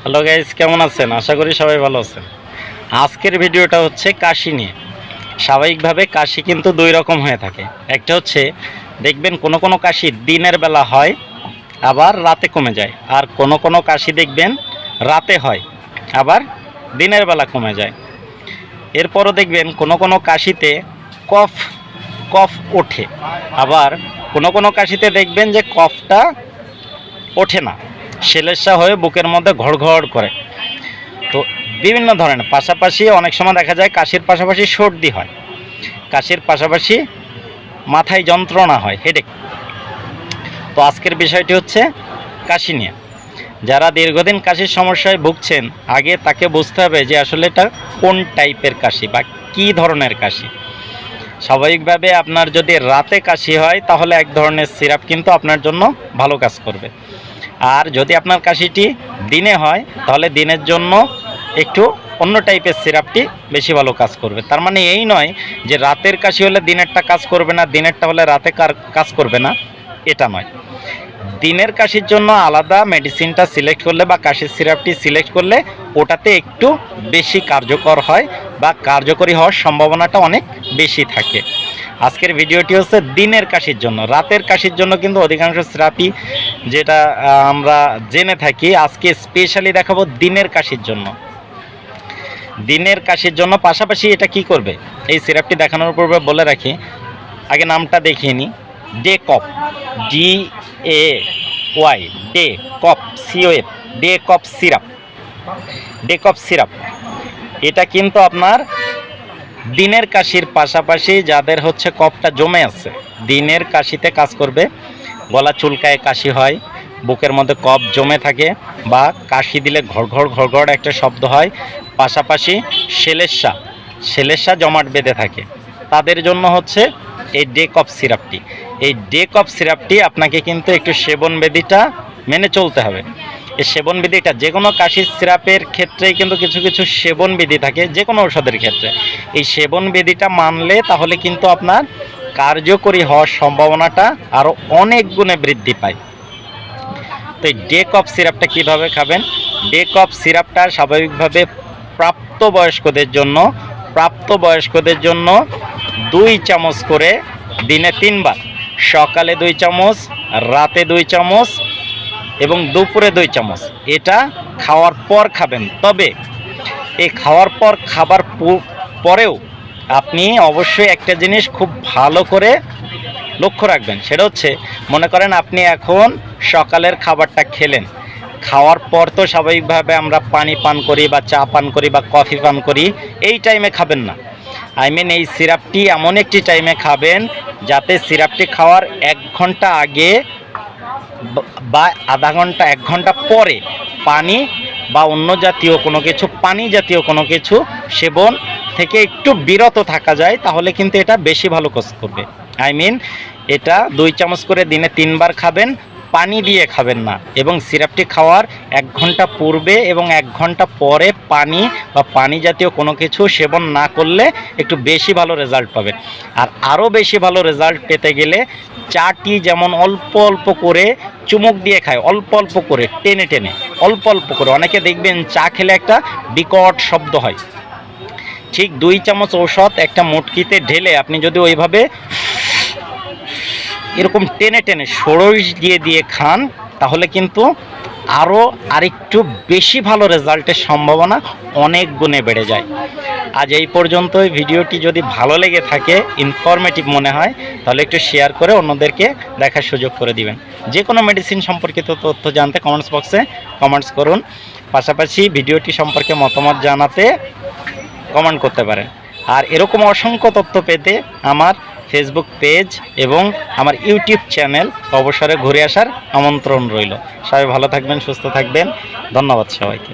Hello guys, কেমন আছেন? আশা করি সবাই ভালো আছেন। আজকের ভিডিওটা হচ্ছে কাশি নিয়ে। স্বাভাবিকভাবে কাশি কিন্তু দুই রকম হয়ে থাকে। একটা হচ্ছে দেখবেন কোনো কোনো কাশি দিনের বেলা হয়, আবার রাতে কমে যায়। আর কোনো কোনো কাশি দেখবেন রাতে হয়, আবার দিনের বেলা কমে যায়। এরপরও দেখবেন কোনো কোনো কাশিতে কফ কফ ওঠে, আবার কোনো কোনো কাশিতে দেখবেন যে কফটা ওঠে না, সেলেসা হয়ে বুকের মধ্যে ঘড়ঘড় করে। তো বিভিন্ন ধরনের, পাশাপাশি অনেক সময় দেখা যায় কাশির পাশাপাশি সর্দি হয়, কাশির পাশাপাশি মাথায় যন্ত্রণা হয়, হেডেক। তো আজকের বিষয়টি হচ্ছে কাশি নিয়ে। যারা দীর্ঘদিন কাশির সমস্যায় ভুগছেন, আগে তাকে বুঝতে হবে যে আসলে এটা কোন টাইপের কাশি বা কী ধরনের কাশি। স্বাভাবিকভাবে আপনার যদি রাতে কাশি হয় তাহলে এক ধরনের সিরাপ কিন্তু আপনার জন্য ভালো কাজ করবে। আর যদি আপনার কাশিটি দিনে হয় তাহলে দিনের জন্য একটু অন্য টাইপের সিরাপটি বেশি ভালো কাজ করবে। তার মানে এই নয় যে রাতের কাশি হলে দিনেরটা কাজ করবে না, দিনেরটা হলে রাতে কাজ করবে না, এটা নয়। দিনের কাশির জন্য আলাদা মেডিসিনটা সিলেক্ট করলে বা কাশির সিরাপটি সিলেক্ট করলে ওটাতে একটু বেশি কার্যকর হয় বা কার্যকরী হওয়ার সম্ভাবনাটা অনেক বেশি থাকে। আজকের ভিডিওটি হচ্ছে দিনের কাশির জন্য। রাতের কাশির জন্য কিন্তু অধিকাংশ সিরাপই যেটা আমরা জেনে থাকি, আজকে স্পেশালি দেখাবো দিনের কাশির জন্য। দিনের কাশির জন্য পাশাপাশি এটা কি করবে, এই সিরাপটি দেখানোর পূর্বে বলে রাখি, আগে নামটা দেখিয়ে নিই। ডে কপ, DAY, ডে কপ, COF, ডে কপ সিরাপ। ডে কপ সিরাপ এটা কিন্তু আপনার দিনের কাশির পাশাপাশি যাদের হচ্ছে কফটা জমে আছে, দিনের কাশিতে কাজ করবে। গলা চুলকায় কাশি হয়, বুকের মধ্যে কফ জমে থাকে, বা কাশি দিলে ঘড়ঘড় ঘড়ঘড় একটা শব্দ হয়, পাশাপাশি সেলেসা জমাট বেঁধে থাকে, তাদের জন্য হচ্ছে এই ডে কফ সিরাপটি। এই ডে কফ সিরাপটি আপনাকে কিন্তু একটু সেবনবিধিটা মেনে চলতে হবে। এই সেবনবিধিটা যে কোনো কাশির সিরাপের ক্ষেত্রেই কিন্তু কিছু কিছু সেবনবিধি থাকে, যে কোনো ঔষধের ক্ষেত্রে। এই সেবনবিধিটা মানলে তাহলে কিন্তু আপনার কার্যকরী হওয়ার সম্ভাবনাটা আরও অনেক গুণে বৃদ্ধি পায়। তো এই ডে কফ সিরাপটা কীভাবে খাবেন? ডে কফ সিরাপটা স্বাভাবিকভাবে প্রাপ্তবয়স্কদের জন্য 2 চামচ করে দিনে 3 বার, সকালে 2 চামচ, রাতে 2 চামচ এবং দুপুরে 2 চামচ, এটা খাওয়ার পর খাবেন। তবে এই খাওয়ার পর পরেও আপনি অবশ্যই একটা জিনিস খুব ভালো করে লক্ষ্য রাখবেন, সেটা হচ্ছে, মনে করেন আপনি এখন সকালের খাবারটা খেলেন, খাওয়ার পর তো স্বাভাবিকভাবে আমরা পানি পান করি বা চা পান করি বা কফি পান করি, এই টাইমে খাবেন না। এই সিরাপটি এমন একটি টাইমে খাবেন যাতে সিরাপটি খাওয়ার 1 ঘন্টা আগে বা আধা ঘন্টা 1 ঘন্টা পরে পানি বা অন্য জাতীয় কোনো কিছু, পানি জাতীয় কোনো কিছু সেবন থেকে একটু বিরত থাকা যায়, তাহলে কিন্তু এটা বেশি ভালো কাজ করবে। এটা 2 চামচ করে দিনে 3 বার খাবেন, পানি দিয়ে খাবেন না, এবং সিরাপটি খাওয়ার 1 ঘন্টা পূর্বে এবং 1 ঘন্টা পরে পানি বা পানি জাতীয় কোনো কিছু সেবন না করলে একটু বেশি ভালো রেজাল্ট পাবেন। আর আরও বেশি ভালো রেজাল্ট পেতে গেলে চাটি যেমন অল্প অল্প করে চুমুক দিয়ে খায়, অল্প অল্প করে টেনে টেনে, অল্প অল্প করে। অনেকে দেখবেন চা খেলে একটা বিকট শব্দ হয়, ঠিক 2 চামচ ঔষধ একটা মুটকিতে ঢেলে আপনি যদি ওইভাবে এরকম টেনে টেনে সরস দিয়ে খান, তাহলে কিন্তু আরেকটু বেশি ভালো রেজাল্টের সম্ভাবনা অনেক গুণে বেড়ে যায়। আজ এই পর্যন্তই। ভিডিওটি যদি ভালো লেগে থাকে, ইনফরমেটিভ মনে হয়, তাহলে একটু শেয়ার করে অন্যদেরকে দেখার সুযোগ করে দিবেন। যে কোনো মেডিসিন সম্পর্কিত তথ্য জানতে কমেন্টস বক্সে কমেন্টস করুন। পাশাপাশি ভিডিওটি সম্পর্কে মতামত জানাতে কমেন্ট করতে পারেন। আর এরকম অসংখ্য তথ্য পেতে আমার ফেসবুক পেজ এবং আমার ইউটিউব চ্যানেল অবসরে ঘুরে আসার আমন্ত্রণ রইল। সবাই ভালো থাকবেন, সুস্থ থাকবেন। ধন্যবাদ সবাইকে।